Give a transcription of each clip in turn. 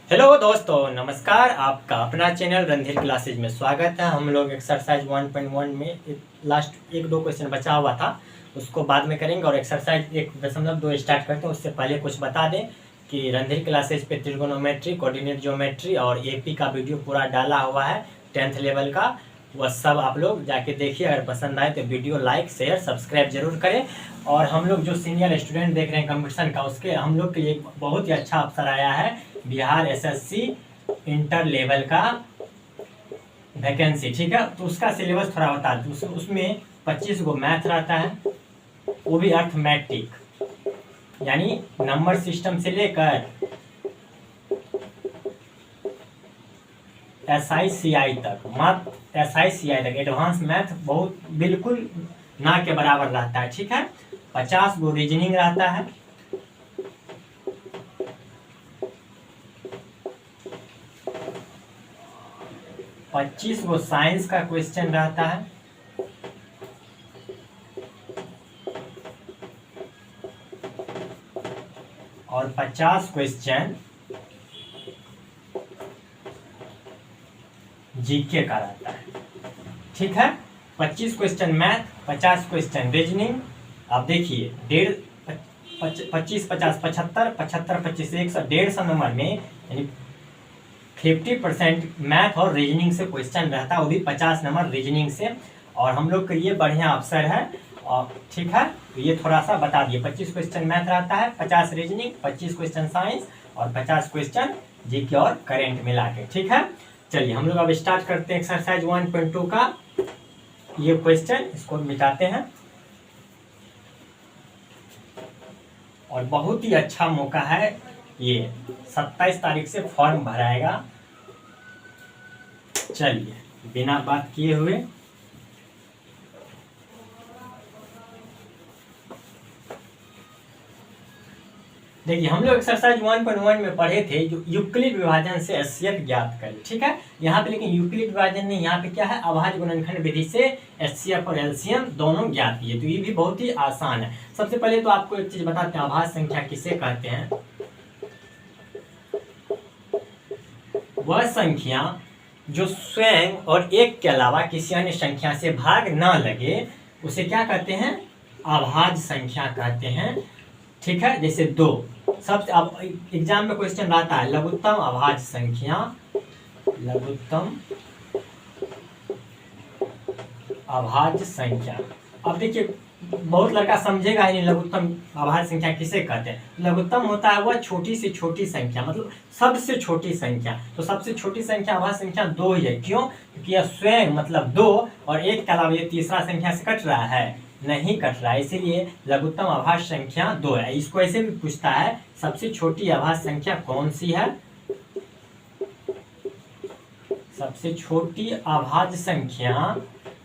Hello दोस्तों, नमस्कार। आपका अपना चैनल रणधीर क्लासेज में स्वागत है। हम लोग एक्सरसाइज 1.1 में लास्ट एक दो क्वेश्चन बचा हुआ था, उसको बाद में करेंगे। और एक्सरसाइज 1.2 स्टार्ट करते हैं। उससे पहले कुछ बता दें कि रणधीर क्लासेज पे त्रिकोणोमेट्री, कोऑर्डिनेट ज्योमेट्री और एपी का वीडियो पूरा डाला हुआ है 10th लेवल का। वह सब आप लोग जाके देखिए। अगर पसंद आए तो वीडियो लाइक शेयर सब्सक्राइब जरूर करें। और हम लोग जो सीनियर स्टूडेंट देख रहे हैं कंपटीशन का, उसके हम लोग के लिए बहुत ही अच्छा अवसर आया है। बिहार एसएससी इंटर लेवल का वैकेंसी, ठीक है। तो उसका सिलेबस थोड़ा बता दूँ। उसमें 25 गो मैथ रहता है, वो भी अर्थमेटिक, यानी नंबर सिस्टम से लेकर SICI तक, मात्र SICI तक एडवांस मैथ बहुत बिल्कुल ना के बराबर रहता है, ठीक है। 50 गो रीजनिंग रहता है, 25 गो साइंस का क्वेश्चन रहता है, और 50 क्वेश्चन जीके का रहता है, ठीक है। 25 क्वेश्चन मैथ, 50 क्वेश्चन रीजनिंग। अब देखिए 25 50 75 75 25 150 नंबर में, यानी 50% मैथ और रीजनिंग से क्वेश्चन रहता है, वो भी 50 नंबर रीजनिंग से। और हम लोग के लिए बढ़िया अवसर है, और ठीक है। तो ये थोड़ा सा बता दिए। 25 क्वेश्चन मैथ रहता है, 50 रीजनिंग, 25 क्वेश्चन साइंस और 50 क्वेश्चन जीके और करेंट मिला के, ठीक है। चलिए हम लोग अब स्टार्ट करते हैं एक्सरसाइज 1.2 का ये क्वेश्चन। इसको मिटाते हैं। और बहुत ही अच्छा मौका है ये, 27 तारीख से फॉर्म भराएगा। चलिए बिना बात किए हुए देखिए, हम लोग एक्सरसाइज 1.1 में पढ़े थे जो यूक्लिड विभाजन से एचसीएफ ज्ञात करें, ठीक है। यहाँ पे लेकिन यूक्लिड विभाजन नहीं, यहाँ पे क्या है, अभाज्य गुणनखंड विधि से एचसीएफ और एलसीएम दोनों ज्ञात किए। तो ये भी बहुत ही आसान है। सबसे पहले तो आपको एक चीज बताते हैं, अभाज्य संख्या किसे कहते हैं। वह संख्या जो स्वयं और एक के अलावा किसी अन्य संख्या से भाग न लगे, उसे क्या कहते हैं, अभाज्य संख्या कहते हैं, ठीक है। जैसे 2, सबसे अब एग्जाम में क्वेश्चन आता है लघुत्तम अभाज्य संख्या, लघुत्तम अभाज्य संख्या। अब देखिए बहुत लड़का समझेगा ही नहीं लघुत्तम अभाज्य संख्या किसे कहते हैं। लघुत्तम होता है वह छोटी से छोटी संख्या, मतलब सबसे छोटी संख्या। तो सबसे छोटी संख्या अभाज्य संख्या 2 ही है। क्यों? क्योंकि यह स्वयं मतलब 2 और एक के अलावा ये तीसरा संख्या से कट रहा है, नहीं कट रहा है, इसीलिए लघुत्तम अभाज्य संख्या 2 है। इसको ऐसे भी पूछता है, सबसे छोटी अभाज्य संख्या कौन सी है। सबसे छोटी अभाज्य संख्या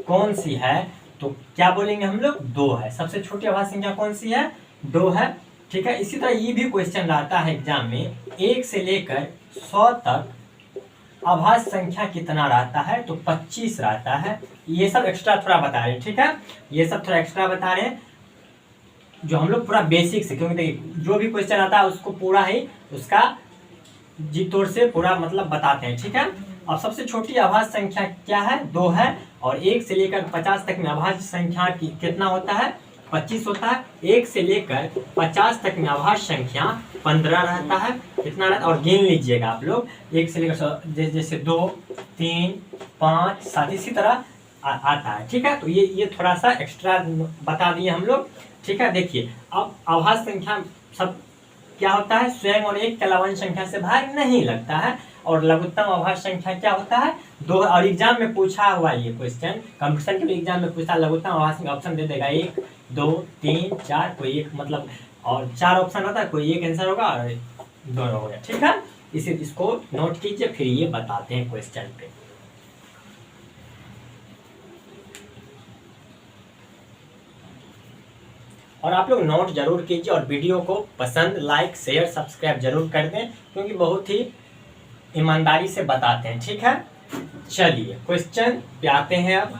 कौन सी है, तो क्या बोलेंगे हम लोग, 2 है। सबसे छोटी अभाज्य संख्या कौन सी है, 2 है, ठीक है। इसी तरह ये भी क्वेश्चन आता है एग्जाम में, 1 से लेकर 100 तक अभाज्य संख्या कितना रहता है, तो 25 रहता है। ये सब एक्स्ट्रा थोड़ा बता रहे हैं, ठीक है। ये सब थोड़ा एक्स्ट्रा बता रहे हैं, जो हम लोग पूरा बेसिक से, क्योंकि देखिए जो भी क्वेश्चन आता है उसको पूरा ही उसका जी तोड़ से पूरा मतलब बताते हैं, ठीक है। अब सबसे छोटी अभाज्य संख्या क्या है, 2 है। और 1 से लेकर 50 तक में अभाज्य संख्या की कितना होता है, 25 होता है। 1 से लेकर 50 तक में अभाज्य संख्या 15 रहता है, कितना रहता है, और गिन लीजिएगा आप लोग। 1 से लेकर जैसे 2 3 5 7 इसी तरह आता है, ठीक है। तो ये थोड़ा सा एक्स्ट्रा बता दिए हम लोग, ठीक है। देखिए अब अभाज्य संख्या सब क्या होता है, स्वयं और एक के अलावा संख्या से भाग नहीं लगता है। और लघुत्तम अभाज्य संख्या क्या होता है, 2। और एग्जाम में पूछा हुआ ये क्वेश्चन, कंपटीशन के भी एग्जाम में पूछा, लघुत्तम अभाज्य संख्या ऑप्शन दे देगा 1 2 3 4, कोई एक मतलब, और 4 ऑप्शन आता है, कोई एक आंसर होगा और दोनों हो गया, ठीक है। इसको नोट कीजिए, फिर ये बताते हैं क्वेश्चन पे। और आप लोग नोट जरूर कीजिए और वीडियो को पसंद, लाइक शेयर सब्सक्राइब जरूर कर दें, क्योंकि बहुत ही ईमानदारी से बताते हैं, ठीक है। चलिए क्वेश्चन पे आते हैं अब।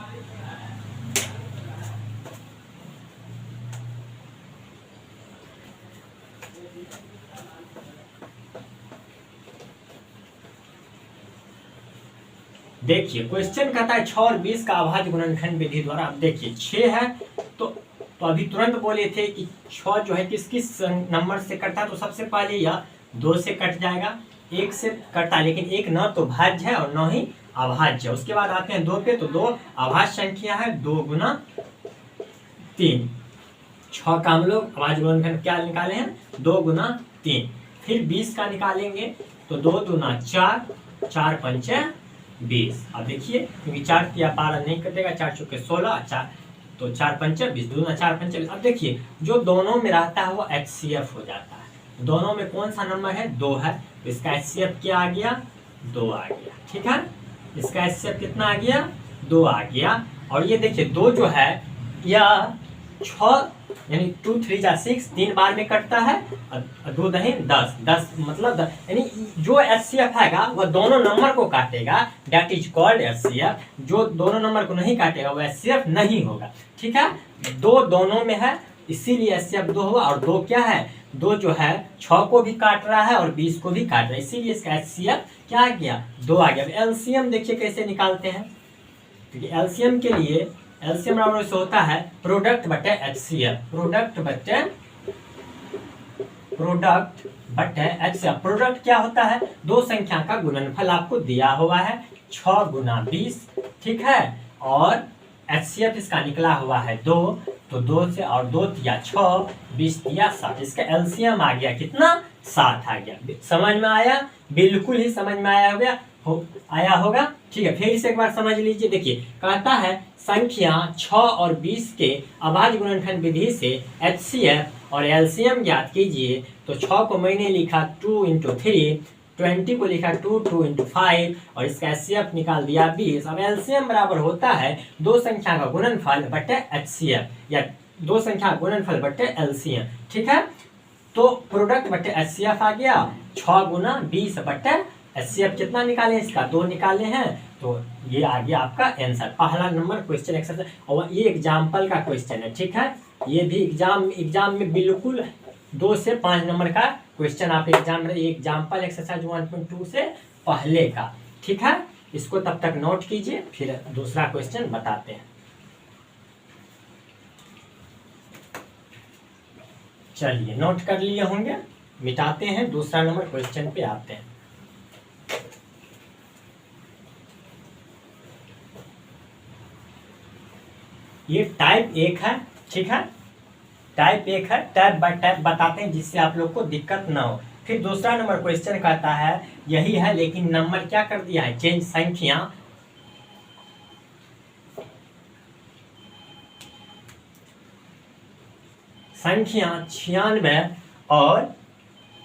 देखिए क्वेश्चन कहता है 6 और 20 का अभाज्य गुणनखंड विधि द्वारा। अब देखिए 6 है तो अभी तुरंत बोले थे कि 6 जो है किस किस नंबर से कटता है, तो सबसे पहले यह 2 से कट जाएगा, 1 से कटता है, लेकिन 1 न तो भाज्य है और न ही अभाज्य है। उसके बाद आते हैं 2 पे, तो 2 अभाज्य संख्या है, 2 गुना 3। 6 का हम लोग अभाज्य गुणनखंड क्या निकाले हैं, 2 गुना 3। फिर 20 का निकालेंगे तो 2 दूना 4, 4 पंचे 20। अब देखिए क्योंकि 4 की पारा नहीं कटेगा, 4 चौके 16, 4 तो 4 पंचे 20, दूना 4 पंचे 20। अब देखिए जो दोनों में रहता है वो HCF हो जाता है। दोनों में कौन सा नंबर है, 2 है, तो इसका HCF क्या आ गया, 2 आ गया। ठीक है, इसका HCF कितना आ गया, 2 आ गया। और ये देखिए 2 जो है यह 6 यानी 2 3 जा 6 3 बार में कटता है, 2 दही 10, 10 मतलब 10, यानी जो HCF है वह दोनों नंबर को काटेगा, दैट इज कॉल्ड HCF। जो दोनों नंबर को नहीं काटेगा वो HCF नहीं होगा। ठीक है, 2 दोनों में है इसीलिए HCF 2 हुआ। और 2 क्या है, 2 जो है 6 को भी काट रहा है और 20 को भी काट रहा है, इसीलिए इसका HCF क्या आ गया, 2 आ गया। अब LCM देखिए कैसे निकालते हैं, क्योंकि LCM के लिए LCM बराबर से होता है प्रोडक्ट बटे HCF, प्रोडक्ट बटे HCF। प्रोडक्ट क्या होता है, दो संख्या का गुणनफल आपको दिया हुआ है 6 गुना 20। ठीक है, और HCF इसका निकला हुआ है 2, तो 2 से और 2 दिया 6, 20 दिया 7, इसका LCM आ गया कितना, 7 आ गया। समझ में आया, बिल्कुल ही समझ में आया होगा। ठीक है, फिर से एक बार समझ लीजिए। देखिए कहता है संख्या 6 और 20 के अभाज्य गुणनखंड विधि से HCF और LCM ज्ञात कीजिए। तो 6 को मैंने लिखा 2 × 3, 20 को लिखा 2 × 5 और इसका HCF निकाल दिया 20। अब LCM बराबर होता है दो संख्या का गुणनफल बटे HCF या दो संख्या का गुणनफल बटे LCM। ठीक है, तो प्रोडक्ट बटे HCF आ गया, 6 गुना 20 बटे HCF कितना निकाले, इसका 2 निकाले हैं, तो ये आ गया आपका आंसर। पहला नंबर क्वेश्चन एक्सरसाइज, और ये एग्जाम्पल का क्वेश्चन है। ठीक है, ये भी एग्जाम में बिल्कुल 2 से 5 नंबर का क्वेश्चन आप एग्जाम में, एग्जाम्पल एक्सरसाइज 1.2 से पहले का। ठीक है, इसको तब तक नोट कीजिए, फिर दूसरा क्वेश्चन बताते हैं। चलिए नोट कर लिए होंगे, मिटाते हैं, दूसरा नंबर क्वेश्चन पे आते हैं। ये टाइप 1 है। ठीक है, टाइप 1 है, टाइप बाय टाइप बताते हैं जिससे आप लोग को दिक्कत ना हो। फिर दूसरा नंबर क्वेश्चन कहता है यही है, लेकिन नंबर क्या कर दिया है, चेंज। संख्या 96 और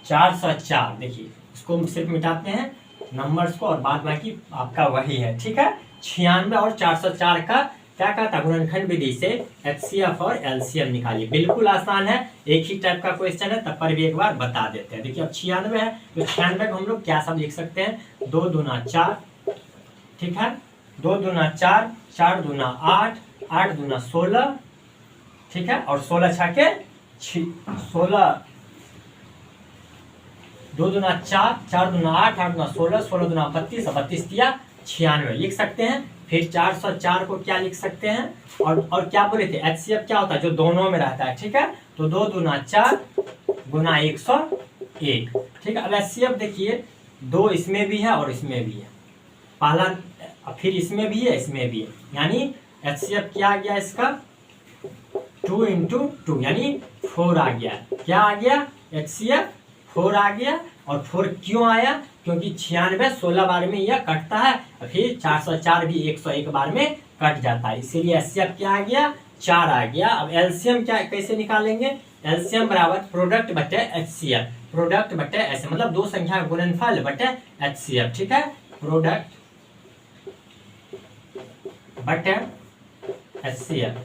404। देखिए इसको सिर्फ मिटाते हैं नंबर्स को, और बाद बाकी आपका वही है। ठीक है, 96 और 404 का क्या कहता, गुणनखंड विधि से HCF और LCM निकालिए। बिल्कुल आसान है, एक ही टाइप का क्वेश्चन है, तब पर भी एक बार बता देते हैं। देखिए अब 96 है, तो 96 को हम लोग क्या सब लिख सकते हैं, 2 दूना 4। ठीक है, 2 दूना 4, 4 दूना 8, 8 दूना 16। ठीक है, और 16 छाके 16, 2 दूना 4, 4 दूना 8, 8 दूना 16, 16 दूना 32, 32 दिया 96 लिख सकते हैं। फिर 404 को क्या लिख सकते हैं, और क्या बोले थे, HCF क्या होता है, जो दोनों में रहता है। ठीक है, तो 2 दूना 4 गुना 101। ठीक है, अब HCF देखिए 2 इसमें भी है और इसमें भी है, पहला फिर इसमें भी है, इसमें भी है, यानी HCF क्या आ गया इसका, 2 × 2 यानी 4 आ गया। क्या आ गया, HCF 4 आ गया। और 4 क्यों आया, क्योंकि 96 16 बार में यह कटता है, फिर 404 भी 101 बार में कट जाता है, इसीलिए HCF क्या आ गया, 4 आ गया। अब LCM क्या कैसे निकालेंगे, LCM बराबर प्रोडक्ट बटे HCF, प्रोडक्ट बटे HCF मतलब दो संख्या का गुणनफल बटे HCF। ठीक है, प्रोडक्ट बटे HCF।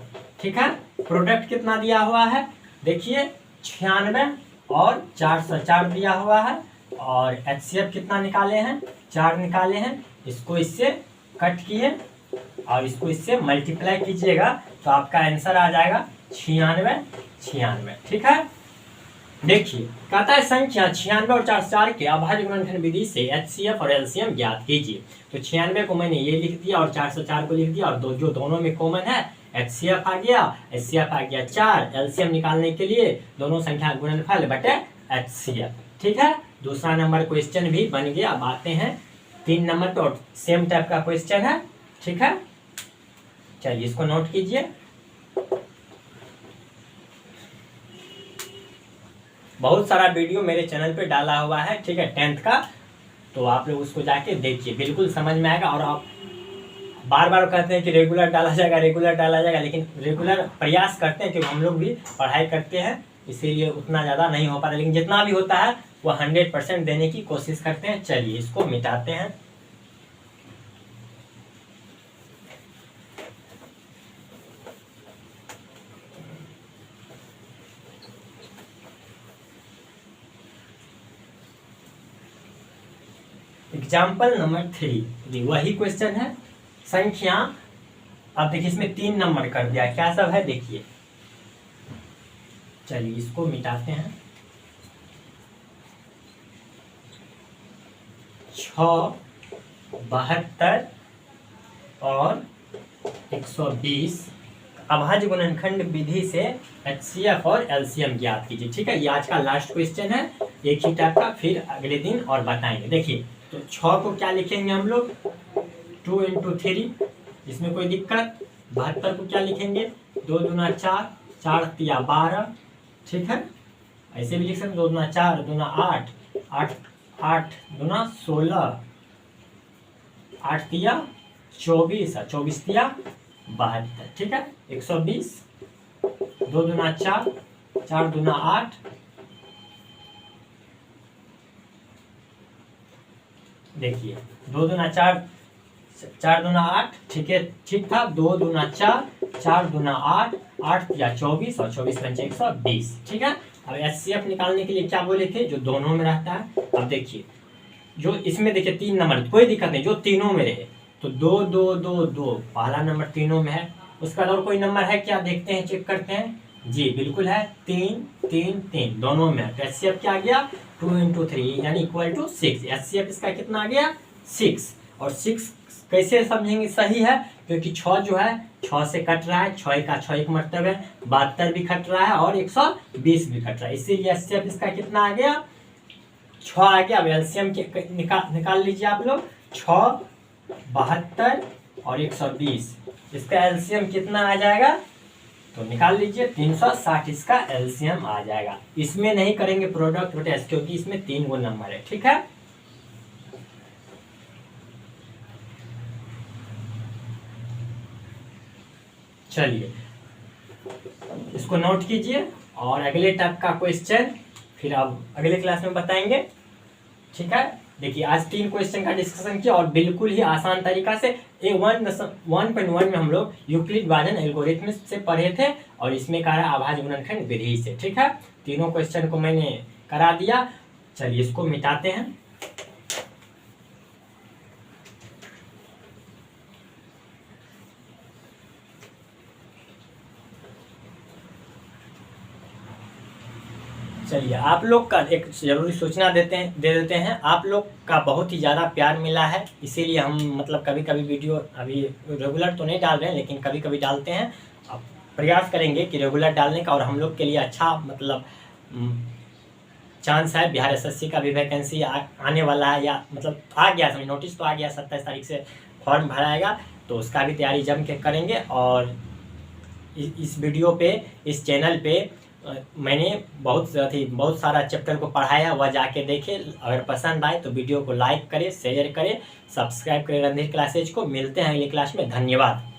ठीक है, प्रोडक्ट कितना दिया हुआ है, देखिए 96 और 404 दिया हुआ है, और HCF कितना निकाले हैं, 4 निकाले हैं। इसको इससे कट किए और इसको इससे मल्टीप्लाई कीजिएगा, तो आपका आंसर आ जाएगा 96 96। ठीक है, देखिए कहता है संख्या 96 और 404 के अभाज्य गुणनखंड विधि से HCF और LCM ज्ञात कीजिए। तो 96 को मैंने ये लिख दिया और 404 को लिख दिया, और जो दोनों में कॉमन है HCF आ गया, HCF आ गया 4, LCM निकालने के लिए दोनों संख्या गुणनफल बटे HCF। ठीक है, दूसरा नंबर क्वेश्चन भी बन गया। अब आते हैं 3 नंबर पे, और सेम टाइप का क्वेश्चन है। ठीक है, चलिए इसको नोट कीजिए। बहुत सारा वीडियो मेरे चैनल पे डाला हुआ है, ठीक है, 10th का, तो आप लोग उसको जाके देखिए, बिल्कुल समझ में आएगा। और आप बार बार कहते हैं कि रेगुलर डाला जाएगा, रेगुलर डाला जाएगा, लेकिन रेगुलर प्रयास करते हैं क्योंकि हम लोग भी पढ़ाई करते हैं, इसीलिए उतना ज़्यादा नहीं हो पाता, लेकिन जितना भी होता है वो 100% देने की कोशिश करते हैं। चलिए इसको मिटाते हैं। एग्जाम्पल नंबर 3 वही क्वेश्चन है। संख्या, अब देखिए इसमें 3 नंबर कर दिया, क्या सब है देखिए। चलिए इसको मिटाते हैं। 6, 72 और 120 अभाज्य गुणनखंड विधि से HCF और LCM ज्ञात कीजिए। ठीक है, ये आज का लास्ट क्वेश्चन है, एक ही टाइप का, फिर अगले दिन और बताएंगे। देखिए तो 6 को क्या लिखेंगे हम लोग, 2 × 3, इसमें कोई दिक्कत। 72 को क्या लिखेंगे, 2 दूना 4, 4 तिया 12। ठीक है, ऐसे भी लिख सकते, 2 दूना 4, 2 दूना 8, 8 दूना 16, 8 तिया 24, 24 तिया 72। ठीक है, 120, 2 दूना 4, 4 दूना 8, देखिए 2 दूना 4, 4 दूना 8, ठीक है, ठीक था। 2 दूना 4, 4 दूना 8, 8 या 24 और 24 पंचे 120। ठीक है, अब HCF निकालने के लिए क्या बोले थे, जो दोनों में रहता है। अब देखिए जो इसमें देखिए 3 नंबर, कोई दिक्कत नहीं, जो तीनों में रहे, तो 2 2 2 2 पहला नंबर तीनों में है। उसके बाद और कोई नंबर है क्या, देखते हैं, चेक करते हैं। जी बिल्कुल है, 3 3 3 दोनों में है। तो HCF क्या आ गया, 2 × 3 यानी इक्वल टू 6। HCF इसका कितना आ गया, 6। और 6 कैसे समझेंगे, सही है, क्योंकि 6 जो है 6 से कट रहा है, 6 का 6 एक मरतब है, 72 भी कट रहा है और 120 भी कट रहा है, इसीलिए HCF इसका कितना आ गया, 6 आ गया। अब LCM निकाल लीजिए आप लोग, 6, 72 और 120, इसका LCM कितना आ जाएगा, तो निकाल लीजिए, 360 इसका LCM आ जाएगा। इसमें नहीं करेंगे प्रोडक्ट टेस्ट, क्योंकि इसमें 3 गो नंबर है। ठीक है, चलिए इसको नोट कीजिए, और अगले टाइप का क्वेश्चन फिर अब अगले क्लास में बताएंगे। ठीक है, देखिए आज 3 क्वेश्चन का डिस्कशन किया, और बिल्कुल ही आसान तरीका से 1.1 में हम लोग यूक्लिड विभाजन एल्गोरिथम से पढ़े थे, और इसमें कहा है अभाज्य गुणनखंड विधि से। ठीक है, तीनों क्वेश्चन को मैंने करा दिया। चलिए इसको मिटाते हैं। चलिए आप लोग का एक जरूरी सूचना दे देते हैं। आप लोग का बहुत ही ज़्यादा प्यार मिला है, इसीलिए हम मतलब कभी कभी वीडियो अभी रेगुलर तो नहीं डाल रहे हैं, लेकिन कभी कभी डालते हैं। अब प्रयास करेंगे कि रेगुलर डालने का, और हम लोग के लिए अच्छा मतलब चांस है। बिहार SSC का भी वैकेंसी आने वाला है, या मतलब आ गया, समझ नोटिस तो आ गया, 27 तारीख से फॉर्म भराएगा, तो उसका भी तैयारी जम के करेंगे। और इस वीडियो पे, इस चैनल पे मैंने बहुत सारा चैप्टर को पढ़ाया, वह जाके देखे। अगर पसंद आए तो वीडियो को लाइक करें, शेयर करें, सब्सक्राइब करें रणधीर क्लासेज को। मिलते हैं अगली क्लास में, धन्यवाद।